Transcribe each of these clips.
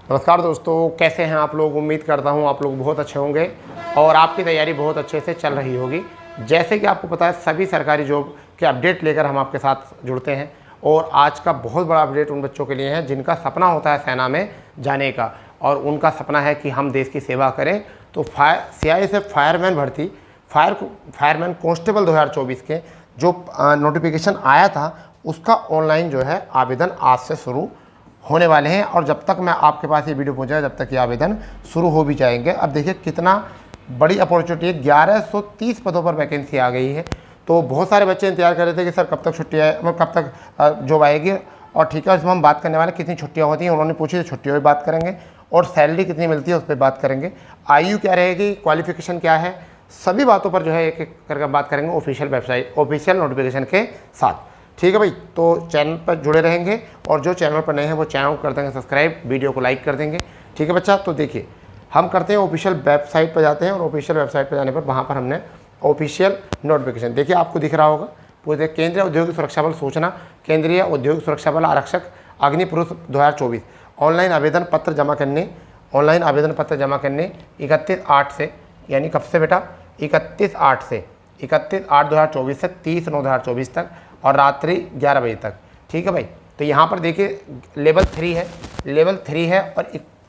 नमस्कार दोस्तों, कैसे हैं आप लोग। उम्मीद करता हूं आप लोग बहुत अच्छे होंगे और आपकी तैयारी बहुत अच्छे से चल रही होगी। जैसे कि आपको पता है, सभी सरकारी जॉब के अपडेट लेकर हम आपके साथ जुड़ते हैं और आज का बहुत बड़ा अपडेट उन बच्चों के लिए है जिनका सपना होता है सेना में जाने का और उनका सपना है कि हम देश की सेवा करें। तो CISF फायरमैन भर्ती फायरमैन कांस्टेबल 2024 के जो नोटिफिकेशन आया था उसका ऑनलाइन जो है आवेदन आज से शुरू होने वाले हैं और जब तक मैं आपके पास ये वीडियो पहुंचाए जब तक ये आवेदन शुरू हो भी जाएंगे। अब देखिए कितना बड़ी अपॉर्चुनिटी है, 1130 पदों पर वैकेंसी आ गई है। तो बहुत सारे बच्चे इंतजार कर रहे थे कि सर कब तक छुट्टी आए, मतलब कब तक जॉब आएगी। और ठीक है, उसमें हम बात करने वाले कितनी छुट्टियाँ होती हैं, उन्होंने पूछी तो छुट्टियों पर बात करेंगे और सैलरी कितनी मिलती है उस पर बात करेंगे। आयु क्या रहेगी, क्वालिफिकेशन क्या है, सभी बातों पर जो है एक एक करके बात करेंगे ऑफिशियल वेबसाइट ऑफिशियल नोटिफिकेशन के साथ। ठीक है भाई, तो चैनल पर जुड़े रहेंगे और जो चैनल पर नए हैं वो चैनल को कर देंगे सब्सक्राइब, वीडियो को लाइक कर देंगे। ठीक है बच्चा, तो देखिए हम करते हैं ऑफिशियल वेबसाइट पर जाते हैं और ऑफिशियल वेबसाइट पर जाने पर वहाँ पर हमने ऑफिशियल नोटिफिकेशन देखिए आपको दिख रहा होगा पूरे केंद्रीय औद्योगिक सुरक्षा बल सूचना, केंद्रीय औद्योगिक सुरक्षा बल आरक्षक अग्निपुरुष 2024 ऑनलाइन आवेदन पत्र जमा करने 31/8 से, यानी कब से बेटा 31/8/2024 से 30/9/2024 तक और रात्रि 11 बजे तक। ठीक है भाई, तो यहाँ पर देखिए लेवल 3 है और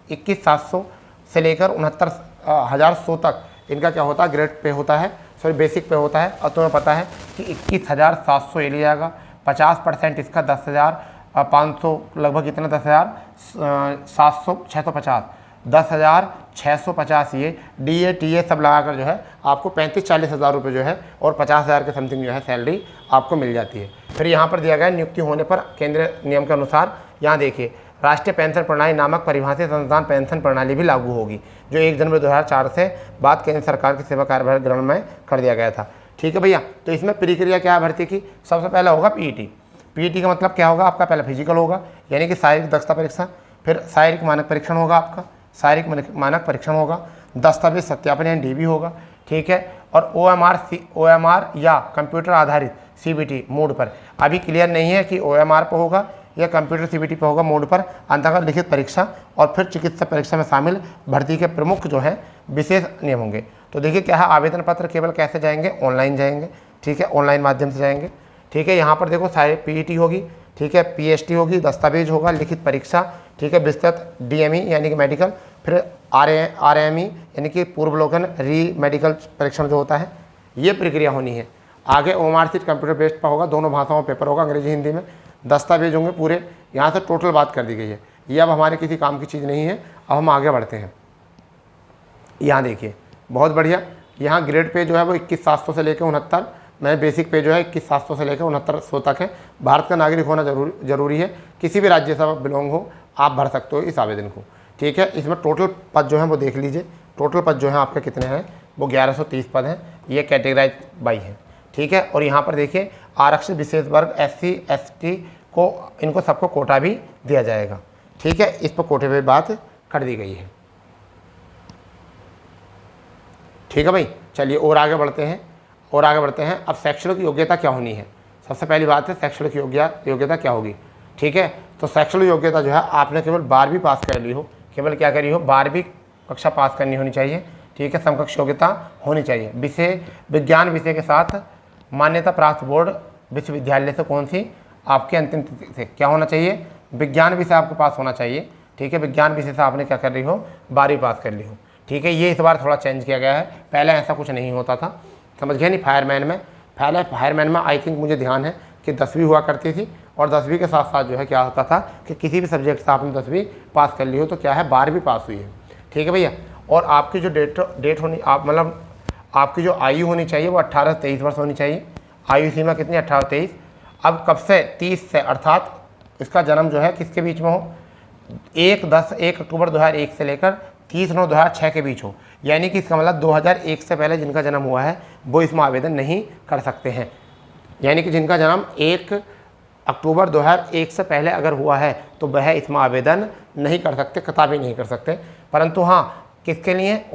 21,700 से लेकर 69,100 तक इनका क्या होता है, ग्रेड पे होता है, सॉरी बेसिक पे होता है। और तुम्हें पता है कि 21,700 ये लिया जाएगा, 50% इसका 10,500 लगभग कितना 10,650 ये DA सब लगाकर जो है आपको 35-40 हज़ार रुपये जो है और 50,000 के समथिंग जो है सैलरी आपको मिल जाती है। फिर यहाँ पर दिया गया नियुक्ति होने पर केंद्रीय नियम के अनुसार यहाँ देखिए राष्ट्रीय पेंशन प्रणाली नामक परिभाषित संस्थान पेंशन प्रणाली भी लागू होगी जो 1 जनवरी 2004 से बाद केंद्र सरकार की सेवा कार्यभार ग्रहण में कर दिया गया था। ठीक है भैया, तो इसमें प्रक्रिया क्या है भर्ती की, सबसे पहला होगा PET का मतलब क्या होगा, आपका पहला फिजिकल होगा यानी कि शारीरिक दक्षता परीक्षा, फिर शारीरिक मानक परीक्षण होगा, आपका शारीरिक मानक परीक्षण होगा, दस्तावेज सत्यापन यानी DB होगा। ठीक है, और OMR या कंप्यूटर आधारित CBT मोड पर अभी क्लियर नहीं है कि OMR पर होगा या कंप्यूटर CBT पर होगा मोड पर अंतर्गत लिखित परीक्षा और फिर चिकित्सा परीक्षा में शामिल भर्ती के प्रमुख जो है विशेष नियम होंगे। तो देखिए क्या है, आवेदन पत्र केवल कैसे जाएंगे, ऑनलाइन जाएंगे। ठीक है, ऑनलाइन माध्यम से जाएंगे। ठीक है, यहाँ पर देखो सारे PET होगी, ठीक है, PST होगी, दस्तावेज होगा, लिखित परीक्षा, ठीक है, विस्तृत DME यानी कि मेडिकल, फिर RME यानी कि पूर्वावलोकन री मेडिकल परीक्षण जो होता है, ये प्रक्रिया होनी है। आगे OMR सीट कंप्यूटर बेस्ड पर होगा, दोनों भाषाओं में पेपर होगा, अंग्रेजी हिंदी में, दस्तावेज होंगे पूरे। यहाँ से टोटल बात कर दी गई है, ये अब हमारे किसी काम की चीज़ नहीं है। अब हम आगे बढ़ते हैं। यहाँ देखिए बहुत बढ़िया, यहाँ ग्रेड पे जो है वो 21,700 से लेकर 69, मैं बेसिक पे जो है 21,700 से लेकर 6900 तक है। भारत का नागरिक होना जरूरी है, किसी भी राज्य से बिलोंग हो आप भर सकते हो इस आवेदन को। ठीक है, इसमें टोटल पद जो है वो देख लीजिए, टोटल पद जो है आपके कितने हैं, वो 1130 पद हैं, ये कैटेगराइज बाई है। ठीक है, और यहाँ पर देखिए आरक्षित विशेष वर्ग SC ST को इनको सबको कोटा भी दिया जाएगा। ठीक है, इस पर कोटे पर बात कर दी गई है। ठीक है भाई, चलिए और आगे बढ़ते हैं अब शैक्षणिक योग्यता क्या होनी है। सबसे पहली बात है शैक्षणिक योग्यता क्या होगी। ठीक है, तो शैक्षणिक योग्यता जो है आपने केवल 12वीं पास कर ली हो, केवल क्या करी हो, 12वीं कक्षा पास करनी होनी चाहिए। ठीक है, समकक्ष योग्यता होनी चाहिए। विज्ञान विषय के साथ मान्यता प्राप्त बोर्ड विश्वविद्यालय से कौन सी आपकी अंतिम तिथि से क्या होना चाहिए, विज्ञान विषय आपके पास होना चाहिए। ठीक है, विज्ञान विषय से आपने क्या कर रही हो, 12वीं पास कर ली हो। ठीक है, ये इस बार थोड़ा चेंज किया गया है, पहले ऐसा कुछ नहीं होता था, समझ गए नहीं। फायरमैन में आई थिंक मुझे ध्यान है कि 10वीं हुआ करती थी और 10वीं के साथ साथ जो है क्या होता था कि किसी भी सब्जेक्ट से आपने 10वीं पास कर ली हो तो क्या है 12वीं पास हुई है। ठीक है भैया, और आपकी जो डेट होनी आप मतलब आपकी जो आयु होनी चाहिए वो 18 से 23 वर्ष होनी चाहिए। आयु सीमा कितनी, 18 से 23। अब कब से, 30 से, अर्थात इसका जन्म जो है किसके बीच में हो, 1 अक्टूबर 2001 से लेकर 30/9/2006 के बीच हो, यानी कि इसका मतलब 2001 से पहले जिनका जन्म हुआ है वो इसमें आवेदन नहीं कर सकते हैं। यानी कि जिनका जन्म 1 अक्टूबर 2001 से पहले अगर हुआ है तो वह इसमें आवेदन नहीं कर सकते, कतई नहीं कर सकते। परंतु हाँ, किसके लिए,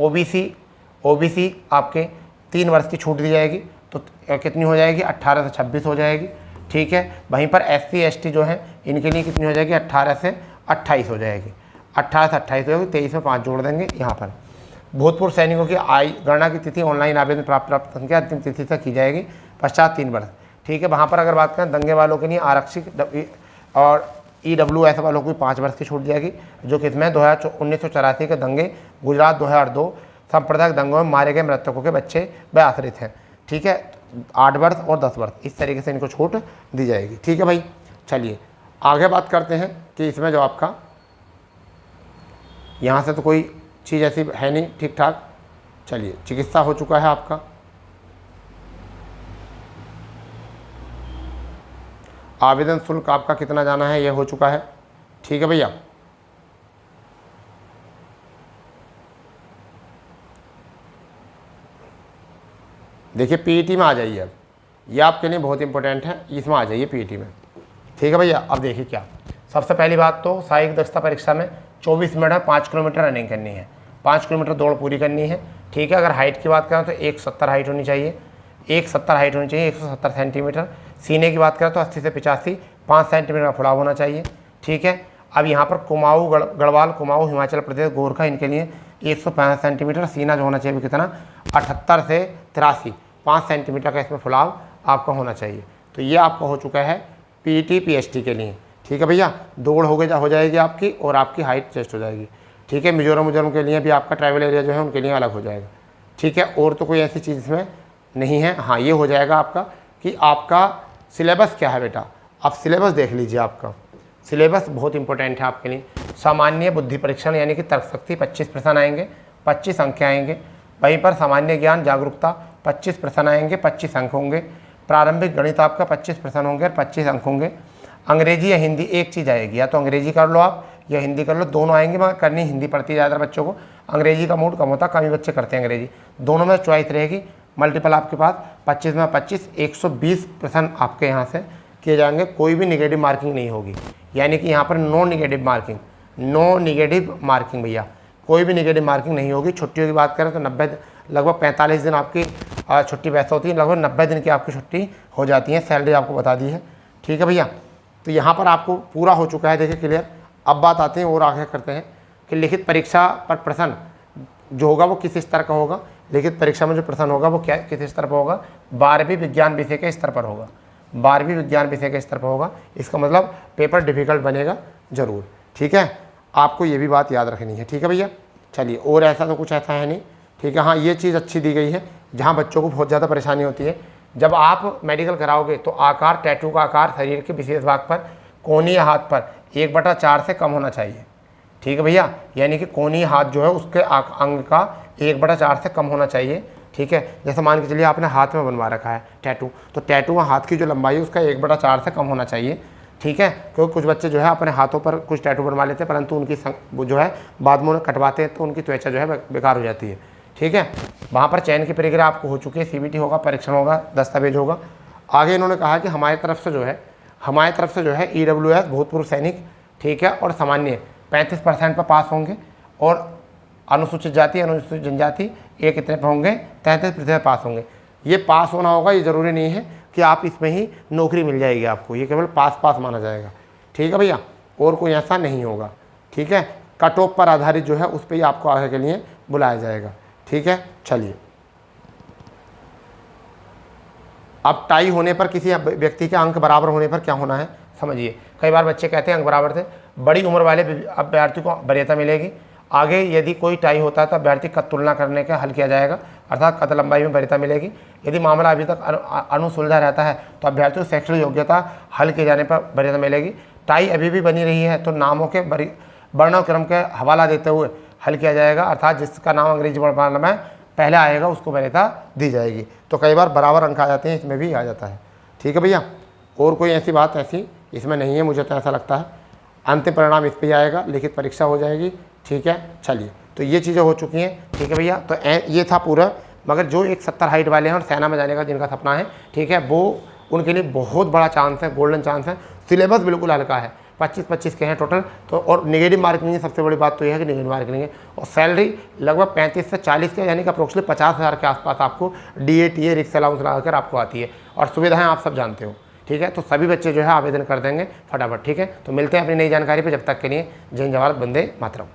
OBC आपके 3 वर्ष की छूट दी जाएगी, तो कितनी हो जाएगी, 18 से 26 हो जाएगी। ठीक है, वहीं पर SC ST जो है इनके लिए कितनी हो जाएगी, 18 से 28 हो जाएगी। 18 से 28 होगी, 23 में 5 जोड़ देंगे यहाँ पर। भूतपूर्व सैनिकों की आयु गणना की तिथि ऑनलाइन आवेदन प्राप्त संख्या अंतिम तिथि तक की जाएगी, पश्चात 3 वर्ष। ठीक है, वहाँ पर अगर बात करें दंगे वालों के लिए आरक्षित और EWS वालों को 5 वर्ष की छूट दी जाएगी, जो कि इसमें 1984 के दंगे, गुजरात 2002 सांप्रदायिक दंगों में मारे गए मृतकों के बच्चे व आश्रित हैं। ठीक है, 8 वर्ष और 10 वर्ष इस तरीके से इनको छूट दी जाएगी। ठीक है भाई, चलिए आगे बात करते हैं कि इसमें जो आपका यहाँ से तो कोई चीज़ ऐसी है नहीं ठीक ठाक। चलिए, चिकित्सा हो चुका है आपका, आवेदन शुल्क आपका कितना जाना है ये हो चुका है। ठीक है भैया, देखिए पीईटी में आ जाइए। अब ये आपके लिए बहुत इंपॉर्टेंट है, इसमें आ जाइए पीईटी में। ठीक है भैया, अब देखिए क्या, सबसे पहली बात तो शारीरिक दक्षता परीक्षा में 24 मिनट में 5 किलोमीटर रनिंग करनी है, 5 किलोमीटर दौड़ पूरी करनी है। ठीक है, अगर हाइट की बात करें तो 170 हाइट होनी चाहिए, 170 हाइट होनी चाहिए, 170 सेंटीमीटर। सीने की बात करें तो 80 से 85 5 सेंटीमीटर का फुलाव होना चाहिए। ठीक है, अब यहाँ पर कुमाऊँ गढ़वाल, कुमाऊँ हिमाचल प्रदेश, गोरखा, इनके लिए 165 सेंटीमीटर। सीना जो होना चाहिए कितना, 78 से 83 5 सेंटीमीटर का इसमें फुलाव आपका होना चाहिए। तो ये आपका हो चुका है पीटी पीएचटी के लिए। ठीक है भैया, दौड़ हो जाएगी आपकी और आपकी हाइट टेस्ट हो जाएगी। ठीक है, मिजोरम के लिए भी आपका ट्राइबल एरिया जो है उनके लिए अलग हो जाएगा। ठीक है, और तो कोई ऐसी चीज़ इसमें नहीं है। हाँ, ये हो जाएगा आपका कि आपका सिलेबस क्या है बेटा। आप सिलेबस देख लीजिए, आपका सिलेबस बहुत इंपॉर्टेंट है आपके लिए। सामान्य बुद्धि परीक्षण यानी कि तर्क शक्ति 25 प्रश्न आएंगे, 25 अंक आएंगे। वहीं पर सामान्य ज्ञान जागरूकता 25 प्रश्न आएंगे, 25 अंक होंगे। प्रारंभिक गणित आपका 25 प्रश्न होंगे और 25 अंक होंगे। अंग्रेजी या हिंदी एक चीज़ आएगी, या तो अंग्रेजी कर लो आप या हिंदी कर लो, दोनों आएंगे, मगर करनी हिंदी पड़ती है ज़्यादा बच्चों को। अंग्रेजी का मूड कम होता, कम ही बच्चे करते हैं अंग्रेजी। दोनों में चॉइस रहेगी। मल्टीपल आपके पास 25 में 25 120 प्रश्न आपके यहाँ से किए जाएंगे। कोई भी निगेटिव मार्किंग नहीं होगी, यानी कि यहाँ पर नो निगेटिव मार्किंग भैया, कोई भी निगेटिव मार्किंग नहीं होगी। छुट्टियों की बात करें तो लगभग 45 दिन आपकी छुट्टी वैसे होती है, लगभग 90 दिन की आपकी छुट्टी हो जाती है। सैलरी आपको बता दी है। ठीक है भैया, तो यहाँ पर आपको पूरा हो चुका है, देखिए क्लियर। अब बात आते हैं और आगे करते हैं कि लिखित परीक्षा पर प्रश्न जो होगा वो किस स्तर का होगा। लिखित परीक्षा में जो प्रश्न होगा वो क्या किस स्तर पर होगा, 12वीं विज्ञान विषय के स्तर पर होगा। 12वीं विज्ञान विषय के स्तर पर होगा, इसका मतलब पेपर डिफिकल्ट बनेगा ज़रूर। ठीक है, आपको ये भी बात याद रखनी है। ठीक है भैया, चलिए, और ऐसा तो कुछ ऐसा है नहीं। ठीक है, हाँ ये चीज़ अच्छी दी गई है, जहाँ बच्चों को बहुत ज़्यादा परेशानी होती है। जब आप मेडिकल कराओगे तो आकार, टैटू का आकार शरीर के विशेष भाग पर कोणीय हाथ पर 1/4 से कम होना चाहिए। ठीक है भैया, यानी कि कोणीय हाथ जो है उसके अंग का 1/4 से कम होना चाहिए। ठीक है, जैसे मान के चलिए आपने हाथ में बनवा रखा है टैटू, तो टैटू हाथ की जो लंबाई है उसका 1/4 से कम होना चाहिए। ठीक है, क्योंकि कुछ बच्चे जो है अपने हाथों पर कुछ टैटू बनवा लेते हैं, परंतु उनकी वो जो है बाद में उन्हें कटवाते हैं तो उनकी त्वचा जो है बेकार हो जाती है। ठीक है, वहाँ पर चयन की प्रक्रिया आपको हो चुकी है। CBT होगा, परीक्षण होगा, दस्तावेज होगा। आगे इन्होंने कहा कि हमारी तरफ से जो है EWS भूतपूर्व सैनिक, ठीक है, और सामान्य 35% पर पास होंगे, और अनुसूचित जाति, अनुसूचित जनजाति ये कितने पर होंगे, 33% पास होंगे। ये पास होना होगा, ये ज़रूरी नहीं है कि आप इसमें ही नौकरी मिल जाएगी आपको, ये केवल पास माना जाएगा। ठीक है भैया, और कोई ऐसा नहीं होगा। ठीक है, कट ऑफ पर आधारित जो है उस पर ही आपको आगे के लिए बुलाया जाएगा। ठीक है, चलिए, अब टाई होने पर किसी व्यक्ति के अंक बराबर होने पर क्या होना है समझिए। कई बार बच्चे कहते हैं अंक बराबर थे, बड़ी उम्र वाले अभ्यर्थी को वरीयता मिलेगी। आगे यदि कोई टाई होता है तो अभ्यर्थी कद तुलना करने का हल किया जाएगा, अर्थात कद लंबाई में वरीयता मिलेगी। यदि मामला अभी तक अनुसुलझा रहता है तो अभ्यर्थी को शैक्षणिक योग्यता हल किए जाने पर वरीयता मिलेगी। टाई अभी भी बनी रही है तो नामों के वर्णक्रम के हवाला देते हुए हल किया जाएगा, अर्थात जिसका नाम अंग्रेजी वर्णमाला में पहले आएगा उसको वरीयता दी जाएगी। तो कई बार बराबर अंक आ जाते हैं, इसमें भी आ जाता है। ठीक है भैया, और कोई ऐसी बात ऐसी इसमें नहीं है, मुझे तो ऐसा लगता है। अंतिम परिणाम इस पर ही आएगा, लिखित परीक्षा हो जाएगी। ठीक है, चलिए, तो ये चीज़ें हो चुकी हैं। ठीक है भैया, तो ये था पूरा। मगर जो 170 हाइट वाले हैं और सेना में जाने का जिनका सपना है, ठीक है, वो उनके लिए बहुत बड़ा चांस है, गोल्डन चांस है। सिलेबस बिल्कुल हल्का है, 25-25 के हैं टोटल। तो और निगेटिव मार्किंग है, सबसे बड़ी बात तो यह है कि निगेटिव मार्किंग है। और सैलरी लगभग 35 से 40 के, यानी कि अप्रोक्सीमेटली 50,000 के आसपास आपको DA TA रिक्शा अलाउंस लगाकर आपको आती है। और सुविधाएं आप सब जानते हो ठीक है। तो सभी बच्चे जो है आवेदन कर देंगे फटाफट, ठीक है। तो मिलते हैं अपनी नई जानकारी पे, जब तक के लिए जय हिंद, जवाहर, वंदे मातरम।